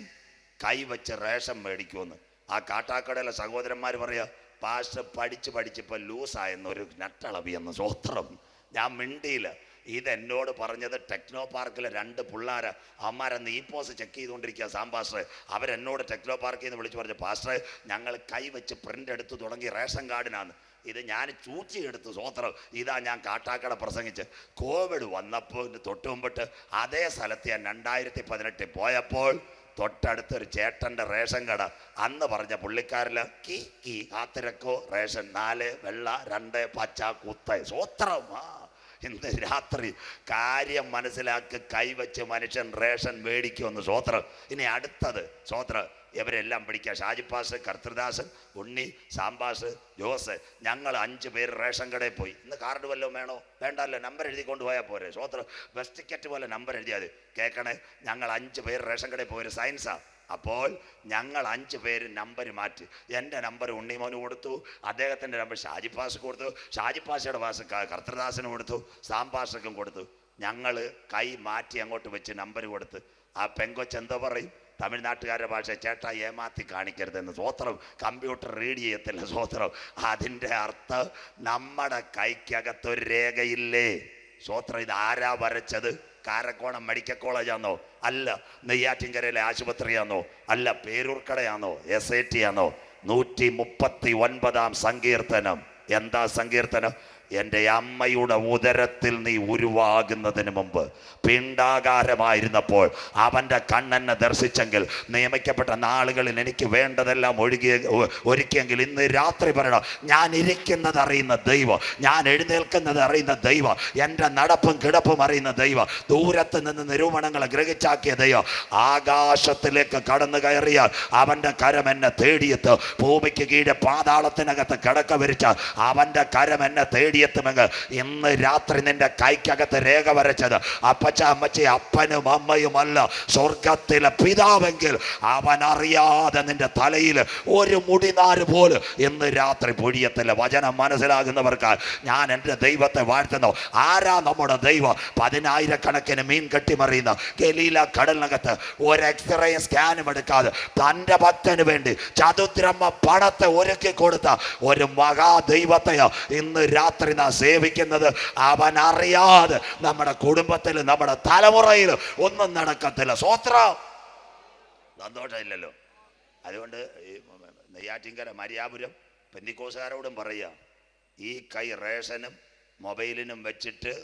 കൈവച്ച് റേഷൻ മേടിക്കുമെന്ന്. ആ കാട്ടാക്കടയിലെ സഹോദരന്മാർ പറയാ, പാസ്റ്റർ പഠിച്ചിപ്പോൾ ലൂസായെന്നൊരു നട്ടളവിയെന്ന്. സ്വോത്രം. ഞാൻ മിണ്ടിയില്ല. ഇതെന്നോട് പറഞ്ഞത് ടെക്നോ പാർക്കിലെ 2 പിള്ളേര്. അമ്മാരെന്ന് ഈ പോസ് ചെക്ക് ചെയ്തുകൊണ്ടിരിക്കുക സാമ്പാസ്റ്റർ. അവരെന്നോട് ടെക്നോ പാർക്കിൽ നിന്ന് വിളിച്ചു പറഞ്ഞു, പാസ്റ്റർ ഞങ്ങൾ കൈവച്ച് പ്രിന്റ് എടുത്ത് തുടങ്ങി റേഷൻ കാർഡിനാണ്. ഇത് ഞാൻ ചൂച്ചിയെടുത്ത്. സ്വോത്രം. ഇതാ ഞാൻ കാട്ടാക്കട പ്രസംഗിച്ച്. കോവിഡ് വന്നപ്പോൾ തൊട്ട് മുമ്പിട്ട് അതേ സ്ഥലത്ത് ഞാൻ 2018 പോയപ്പോൾ തൊട്ടടുത്തൊരു ചേട്ടൻ്റെ റേഷൻ കട. അന്ന് പറഞ്ഞ പുള്ളിക്കാരില് കീ കാത്തിരക്കോ റേഷൻ 4 വെള്ള 2 പച്ച കുത്ത. സ്വോത്രം. ഇന്ന് രാത്രി കാര്യം മനസ്സിലാക്കി കൈവച്ച് മനുഷ്യൻ റേഷൻ മേടിക്കുമെന്ന്. സ്വോത്രം. ഇനി അടുത്തത് സ്വോത്രം. ഇവരെല്ലാം പിടിക്കുക. ഷാജിപ്പാസ്, കർത്തൃദാസൻ, ഉണ്ണി, സാമ്പാസ്, ജോസ്. ഞങ്ങൾ 5 പേര് റേഷൻ കടയിൽ പോയി. ഇന്ന് കാർഡ് വല്ലതും വേണോ? വേണ്ടല്ലോ, നമ്പർ എഴുതി കൊണ്ടുപോയാൽ പോരെ. സ്വോത്രം. ബസ് ടിക്കറ്റ് പോലെ നമ്പർ എഴുതിയാൽ കേൾക്കണേ. ഞങ്ങൾ 5 പേര് റേഷൻ കടയിൽ പോയൊരു സയൻസാ. അപ്പോൾ ഞങ്ങൾ 5 പേര് നമ്പർ മാറ്റി. എൻ്റെ നമ്പർ ഉണ്ണിമോന് കൊടുത്തു, അദ്ദേഹത്തിൻ്റെ നമ്പർ ഷാജിപ്പാസ് കൊടുത്തു, ഷാജിപ്പാസയുടെ പാസ് കർത്തൃദാസന് കൊടുത്തു, സാമ്പാസക്കും കൊടുത്തു. ഞങ്ങൾ കൈ മാറ്റി അങ്ങോട്ട് വെച്ച് നമ്പർ കൊടുത്ത്. ആ പെങ്കൊച്ച് എന്തോ പറയും? തമിഴ്നാട്ടുകാരുടെ ഭാഷ, ചേട്ടാ ഏമാത്തി കാണിക്കരുതെന്ന്. സ്വോത്രം. കമ്പ്യൂട്ടർ റീഡ് ചെയ്യത്തില്ല. സ്വോത്രം. അതിൻ്റെ അർത്ഥം നമ്മുടെ കൈക്കകത്തൊരു രേഖയില്ലേ? സ്വോത്രം. ഇത് ആരാ വരച്ചത്? കാരക്കോണം മെഡിക്കൽ കോളേജാണോ? അല്ല. നെയ്യാറ്റിൻകരയിലെ ആശുപത്രിയാണോ? അല്ല. പേരൂർക്കടയാണോ? SAT ആണോ? 139 സങ്കീർത്തനം. എന്താ സങ്കീർത്തനം? എൻ്റെ അമ്മയുടെ ഉദരത്തിൽ നീ ഉരുവാകുന്നതിന് മുമ്പ് പിണ്ടാകാരമായിരുന്നപ്പോൾ അവൻ്റെ കണ്ണെന്നെ ദർശിച്ചെങ്കിൽ നിയമിക്കപ്പെട്ട നാളുകളിൽ എനിക്ക് വേണ്ടതെല്ലാം ഒരുക്കിയെങ്കിൽ ഇന്ന് രാത്രി പറയണം, ഞാൻ ഇരിക്കുന്നത് അറിയുന്ന ദൈവം, ഞാൻ എഴുന്നേൽക്കുന്നത് അറിയുന്ന ദൈവം, എൻ്റെ നടപ്പും കിടപ്പും അറിയുന്ന ദൈവം, ദൂരത്ത് നിന്ന് നിരൂപണങ്ങളെ ഗ്രഹിച്ചാക്കിയ ദൈവം ആകാശത്തിലേക്ക് കടന്നു കയറിയാൽ അവൻ്റെ കരം എന്നെ തേടിയെത്ത്. ഭൂമിക്ക് കീഴെ പാതാളത്തിനകത്ത് കിടക്ക വിരിച്ച അവൻ്റെ കരം എന്നെ തേടിയെത്തുമെങ്കിൽ ഇന്ന് രാത്രി നിന്റെ കൈക്കകത്ത് രേഖ വരച്ചത് അപ്പച്ച അമ്മച്ചി അപ്പനും അമ്മയുമല്ല, സ്വർഗത്തിലെ പിതാവെങ്കിൽ അവൻ അറിയാതെ നിന്റെ തലയിൽ ഒരു മുടിനാര് പോലും ഇന്ന് രാത്രി പൊഴിയത്തില്ല. വചനം മനസ്സിലാകുന്നവർക്ക് ഞാൻ എൻ്റെ ദൈവത്തെ വാഴ്ത്തുന്നു. ആരാ നമ്മുടെ ദൈവം? 10,000 മീൻ കെട്ടിമറിയുന്ന ഗലീല കടലിനകത്ത് ഒരു എക്സ്റേ സ്കാനും എടുക്കാതെ തൻ്റെ ഭക്തന് വേണ്ടി ചതുദ്രമ പണത്തെ ഒരുക്കി കൊടുത്ത ഒരു മഹാദൈവത്തെയോ ഇന്ന് രാത്രി നാം സേവിക്കുന്നത്. അവൻ അറിയാതെ നമ്മുടെ കുടുംബത്തിൽ നമ്മുടെ തലമുറയിൽ ഒന്നും നടക്കത്തില്ല. സ്വോത്രം. സന്തോഷമില്ലല്ലോ. അതുകൊണ്ട് നെയ്യാറ്റിൻകര മരിയാപുരം പെന്തിക്കോസുകാരോടും പറയുക, ഈ കൈ റേഷനും മൊബൈലിനും വെച്ചിട്ട്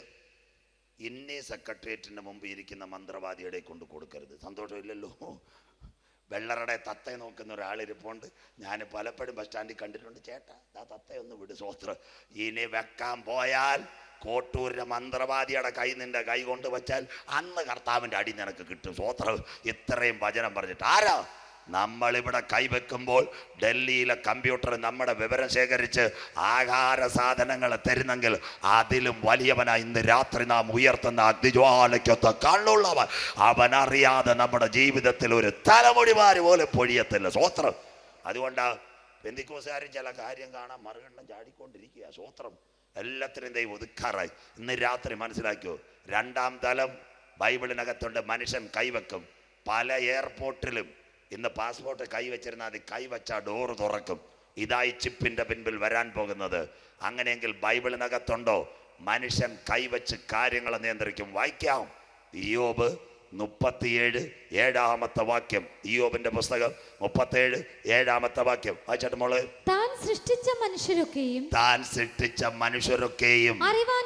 ഇന്നേ സെക്രട്ടേറിയറ്റിൻ്റെ മുമ്പ് ഇരിക്കുന്ന മന്ത്രവാദിയുടെ കൊണ്ട് കൊടുക്കരുത്. സന്തോഷമില്ലല്ലോ. വെള്ളറുടെ തത്തയെ നോക്കുന്ന ഒരാളിരിപ്പുണ്ട്. ഞാൻ പലപ്പോഴും ബസ് സ്റ്റാൻഡിൽ കണ്ടിട്ടുണ്ട്. ചേട്ടാ ആ തത്തയൊന്ന് വിട്. സ്വസ്ത്രം ഇനി വെക്കാൻ പോയാൽ കോട്ടൂരിലെ മന്ത്രവാദിയുടെ കൈ നിന്റെ കൈ കൊണ്ട് വെച്ചാൽ അന്ന് കർത്താവിൻ്റെ അടി നിനക്ക് കിട്ടും. സ്വസ്ത്രം ഇത്രയും വചനം പറഞ്ഞിട്ട് ആരാ നമ്മളിവിടെ കൈവെക്കുമ്പോൾ ഡൽഹിയിലെ കമ്പ്യൂട്ടർ നമ്മുടെ വിവരം ശേഖരിച്ച് ആഹാര സാധനങ്ങൾ തരുന്നെങ്കിൽ അതിലും വലിയവനാ ഇന്ന് രാത്രി നാം ഉയർത്തുന്ന അഗ്നിജ്വാലയ്ക്കൊത്ത കണ്ണുള്ളവൻ. അവനറിയാതെ നമ്മുടെ ജീവിതത്തിൽ ഒരു തലമുടിമാര് പോലും പൊഴിയത്തില്ല. സ്വസ്ത്രം. അതുകൊണ്ടാ പെന്തിക്കോസുകാരും ചില കാര്യം കാണാൻ മറുകണ്ഠം ചാടിക്കൊണ്ടിരിക്കുക. സ്വസ്ത്രം. എല്ലാത്തിനും ദൈവം ഒതുക്കാറായി. ഇന്ന് രാത്രി മനസ്സിലാക്കിയോ, രണ്ടാം തലം ബൈബിളിനകത്തുണ്ട്. മനുഷ്യൻ കൈവെക്കും. പല എയർപോർട്ടിലും ഇന്ന് പാസ്പോർട്ട് കൈവച്ചിരുന്നാൽ അത് കൈവച്ച ഡോറ് തുറക്കും. ഇതായി ചിപ്പിന്റെ പിൻപിൽ വരാൻ പോകുന്നത്. അങ്ങനെയെങ്കിൽ ബൈബിളിനകത്തുണ്ടോ മനുഷ്യൻ കൈവച്ച് കാര്യങ്ങൾ നിയന്ത്രിക്കും? വായിക്കാം. ഇയ്യോബ് 37:7 വാക്യം. ഇയ്യോബിന്റെ പുസ്തകം 37:7 വാക്യം വായിച്ചിട്ട് മോള്. താൻ സൃഷ്ടിച്ച മനുഷ്യരൊക്കെയും അറിവാൻ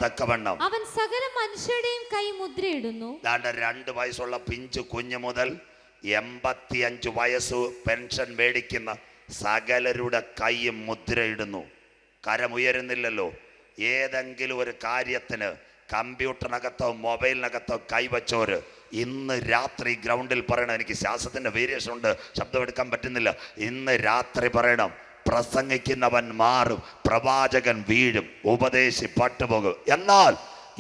തക്കവണ്ണം അവൻ സകല മനുഷ്യരുടെയും കൈ മുദ്രയിടുന്നു. 2 വയസ്സുള്ള പിഞ്ചു കുഞ്ഞു മുതൽ 85 വയസ്സ് പെൻഷൻ മേടിക്കുന്ന സകലരുടെ കൈയും മുദ്രയിടുന്നു. കരമുയരുന്നില്ലല്ലോ. ഏതെങ്കിലും ഒരു കാര്യത്തിന് കമ്പ്യൂട്ടറിനകത്തോ മൊബൈലിനകത്തോ കൈവച്ചോര് ഇന്ന് രാത്രി ഗ്രൗണ്ടിൽ പറയണം. എനിക്ക് ശ്വാസത്തിന്റെ വേരിയേഷൻ ഉണ്ട്, ശബ്ദം എടുക്കാൻ പറ്റുന്നില്ല. ഇന്ന് രാത്രി പറയണം, പ്രസംഗിക്കുന്നവൻ മാറും, പ്രവാചകൻ വീഴും, ഉപദേശി പട്ടുപോകും. എന്നാൽ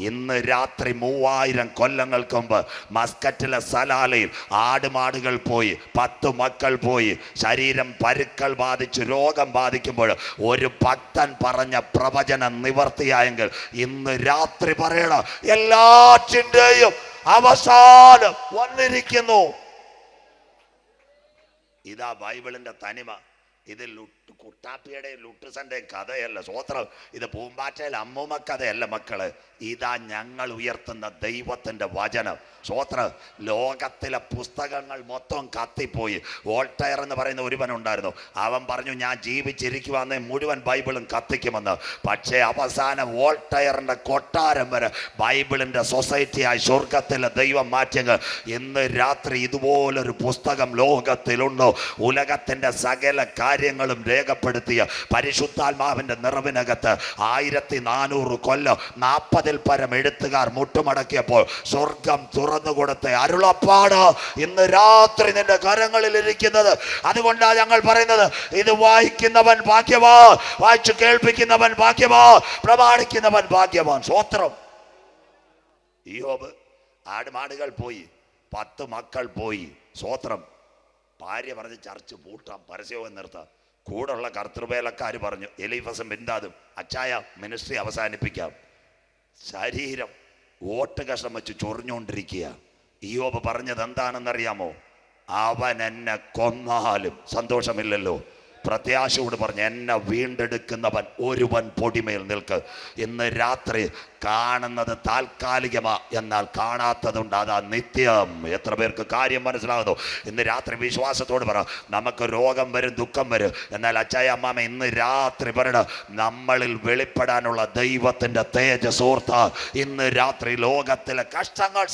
ഇന്ന് രാത്രി 3000 കൊല്ലങ്ങൾക്ക് മുമ്പ് മസ്കറ്റിലെ സലാലയിൽ ആടുമാടുകൾ പോയി, 10 മക്കൾ പോയി, ശരീരം പരുക്കൾ ബാധിച്ചു രോഗം ബാധിക്കുമ്പോൾ ഒരു ഭക്തൻ പറഞ്ഞ പ്രവചനം നിവർത്തിയായെങ്കിൽ ഇന്ന് രാത്രി പറയണം, എല്ലാറ്റിൻ്റെയും അവസാനം വന്നിരിക്കുന്നു. ഇതാ ബൈബിളിന്റെ തനിമ. ഇത് കുട്ടാപ്പിയുടെയും ലുട്ടുസന്റെയും കഥയല്ല. സ്വോത്രം. ഇത് പൂമ്പാറ്റയിൽ അമ്മൂമ്മ കഥയല്ല മക്കള്. ഇതാ ഞങ്ങൾ ഉയർത്തുന്ന ദൈവത്തിന്റെ വചനം. സ്വോത്രം. ലോകത്തിലെ പുസ്തകങ്ങൾ മൊത്തം കത്തിപ്പോയി. വോൾട്ടയർ എന്ന് പറയുന്ന ഒരുവനുണ്ടായിരുന്നു. അവൻ പറഞ്ഞു, ഞാൻ ജീവിച്ചിരിക്കുവാന്നേ മുഴുവൻ ബൈബിളും കത്തിക്കുമെന്ന്. പക്ഷേ അവസാനം വോൾട്ടയറിന്റെ കൊട്ടാരം വരെ ബൈബിളിന്റെ സൊസൈറ്റിയായി സ്വർഗത്തിലെ ദൈവം മാറ്റിയെങ്കിൽ ഇന്ന് രാത്രി ഇതുപോലൊരു പുസ്തകം ലോകത്തിലുണ്ടോ? ഉലകത്തിന്റെ സകല കാര്യങ്ങളും രേഖപ്പെടുത്തിയ പരിശുദ്ധാത്മാവിന്റെ നിറവിനകത്ത് 1400 കൊല്ലം 40-ൽ പരം എഴുത്തുകാർ മുട്ടുമടക്കിയപ്പോൾ സ്വർഗം തുറന്നു കൊടുത്ത അരുളപ്പാട് ഇന്ന് രാത്രി നിന്റെ കരങ്ങളിൽ ഇരിക്കുന്നത്. അതുകൊണ്ടാണ് ഞങ്ങൾ പറയുന്നത്, ഇത് വായിക്കുന്നവൻ ഭാഗ്യവാൻ, വായിച്ചു കേൾപ്പിക്കുന്നവൻ ഭാഗ്യവാൻ, പ്രമാണിക്കുന്നവൻ ഭാഗ്യവാൻ. സ്വോത്രം. ഇയ്യോബ് ആടുമാടുകൾ പോയി, 10 മക്കൾ പോയി. സ്വോത്രം. ഭാര്യ പറഞ്ഞ് ചർച്ച് പൂട്ടാം, പരസ്യവും നിർത്താം. കൂടുള്ള കർത്തൃവേലക്കാർ പറഞ്ഞു, എലീഫസും ബിന്ദാദും, അച്ചായ മിനിസ്ട്രി അവസാനിപ്പിക്കാം. ശരീരം ഓട്ട് കഷ്ണം വെച്ച് ചൊറിഞ്ഞുകൊണ്ടിരിക്കുക. ഇയ്യോബ് പറഞ്ഞത് എന്താണെന്നറിയാമോ? അവൻ എന്നെ കൊന്നാലും സന്തോഷമില്ലല്ലോ. പ്രത്യാശയോട് പറഞ്ഞ്, എന്നെ വീണ്ടെടുക്കുന്നവൻ ഒരുവൻ പൊടിമേൽ നിൽക്ക്. ഇന്ന് രാത്രി കാണുന്നത് താൽക്കാലികമാ, എന്നാൽ കാണാത്തതുണ്ട്, അതാ നിത്യം. എത്ര പേർക്ക് കാര്യം മനസ്സിലാകുന്നു? ഇന്ന് രാത്രി വിശ്വാസത്തോട് പറ, നമുക്ക് രോഗം വരും, ദുഃഖം വരും, എന്നാൽ അച്ചായ അമ്മാമ ഇന്ന് രാത്രി പറയണം, നമ്മളിൽ വെളിപ്പെടാനുള്ള ദൈവത്തിന്റെ തേജസ് ഓർത്ത ഇന്ന് രാത്രി ലോകത്തിലെ കഷ്ടങ്ങൾ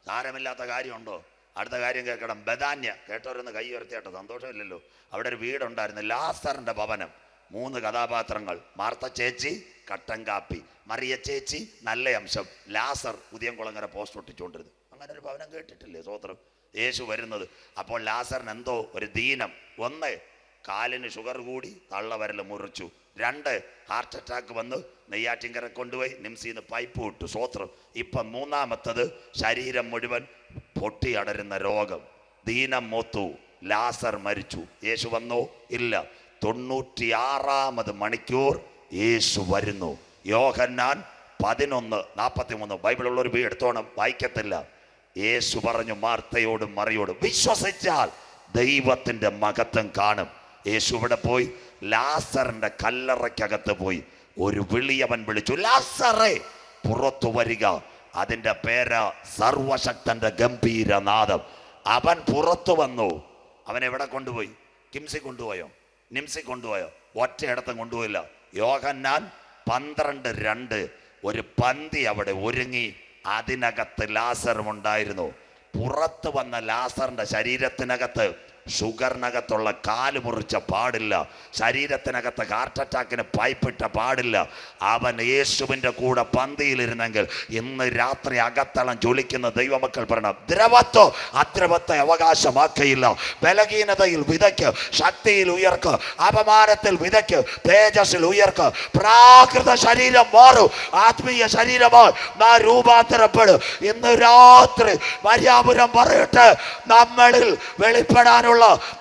സാരമില്ലാത്ത കാര്യമുണ്ടോ? അടുത്ത കാര്യം കേൾക്കണം. ബദാന്യ കേട്ടവരൊന്ന് കൈ ഉയർത്തിയാട്ടോ. സന്തോഷമില്ലല്ലോ. അവിടെ ഒരു വീടുണ്ടായിരുന്നു, ലാസറിന്റെ ഭവനം. 3 കഥാപാത്രങ്ങൾ. മാർത്ത ചേച്ചി കട്ടൻ കാപ്പി, മറിയ ചേച്ചി നല്ല അംശം, ലാസർ ഉദയംകുളങ്ങര പോസ്റ്റ് ഒട്ടിച്ചുകൊണ്ടിരുന്നു. അങ്ങനെ ഒരു ഭവനം കേട്ടിട്ടില്ലേ? സ്വോത്രം. യേശു വരുന്നത്. അപ്പോൾ ലാസറിന് എന്തോ ഒരു ദീനം. 1, കാലിന് ഷുഗർ കൂടി, തള്ളവരൽ മുറിച്ചു. 2, ഹാർട്ട് അറ്റാക്ക് വന്ന് നെയ്യാറ്റിൻകര കൊണ്ടുപോയി നിംസിന്ന് പൈപ്പ് വിട്ടു. സ്വോത്രം. ഇപ്പം 3-മത്തത് ശരീരം മുഴുവൻ പൊട്ടി അടരുന്ന രോഗം. ദീനം മൂത്തു. ലാസർ മരിച്ചു. യേശു വന്നോ? ഇല്ല. 96-ാമത് മണിക്കൂർ യേശു വരുന്നു. യോഹന്നാൻ 11:43. ബൈബിളുള്ളവർ എടുത്തോണം, വായിക്കത്തില്ല. യേശു പറഞ്ഞു മാർത്തയോടും മറിയോടും, വിശ്വസിച്ചാൽ ദൈവത്തിന്റെ മഹത്വം കാണും. യേശു ഇവിടെ പോയി ലാസറിന്റെ കല്ലറയ്ക്കകത്ത് പോയി ഒരു വിളിയവൻ വിളിച്ചു, ലാസറേ പുറത്തു വരിക. അതിന്റെ പേര് സർവശക്തന്റെ ഗംഭീരനാദം. അവൻ പുറത്തു വന്നു. അവൻ എവിടെ കൊണ്ടുപോയി? കിംസി കൊണ്ടുപോയോ? നിംസി കൊണ്ടുപോയോ? ഒറ്റയിടത്തും കൊണ്ടുപോയില്ല. യോഹന്നാൻ 12:2 ഒരു പന്തി അവിടെ ഒരുങ്ങി, അതിനകത്ത് ലാസറുമുണ്ടായിരുന്നു. പുറത്ത് വന്ന ലാസറിന്റെ ശരീരത്തിനകത്ത് ഷുഗറിനകത്തുള്ള കാല് മുറിച്ച പാടില്ല, ശരീരത്തിനകത്ത് ഹാർട്ട് അറ്റാക്കിന് പൈപ്പിട്ട പാടില്ല. അവൻ യേശുവിൻ്റെ കൂടെ പന്തിയിലിരുന്നെങ്കിൽ ഇന്ന് രാത്രി അകത്തളം ജ്വലിക്കുന്ന ദൈവമക്കൾ പറയണം, ദ്രവത്വം അദ്രവത്തെ അവകാശമാക്കയില്ല. ബലഹീനതയിൽ വിതയ്ക്ക്, ശക്തിയിൽ ഉയർക്ക്, അപമാനത്തിൽ വിതയ്ക്ക്, തേജസ്സിൽ ഉയർക്ക്. പ്രാകൃത ശരീരം മാറും, ആത്മീയ ശരീരമായി നാം രൂപാന്തരപ്പെടും. ഇന്ന് രാത്രി മര്യാപുരം പറയട്ടെ, നമ്മളിൽ വെളിപ്പെടാനുള്ള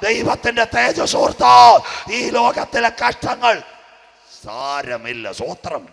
ദൈവത്തിന്റെ തേജസ്സോർത്താൽ ഈ ലോകത്തിലെ കഷ്ടങ്ങൾ സാരമില്ല. സ്വോത്രം.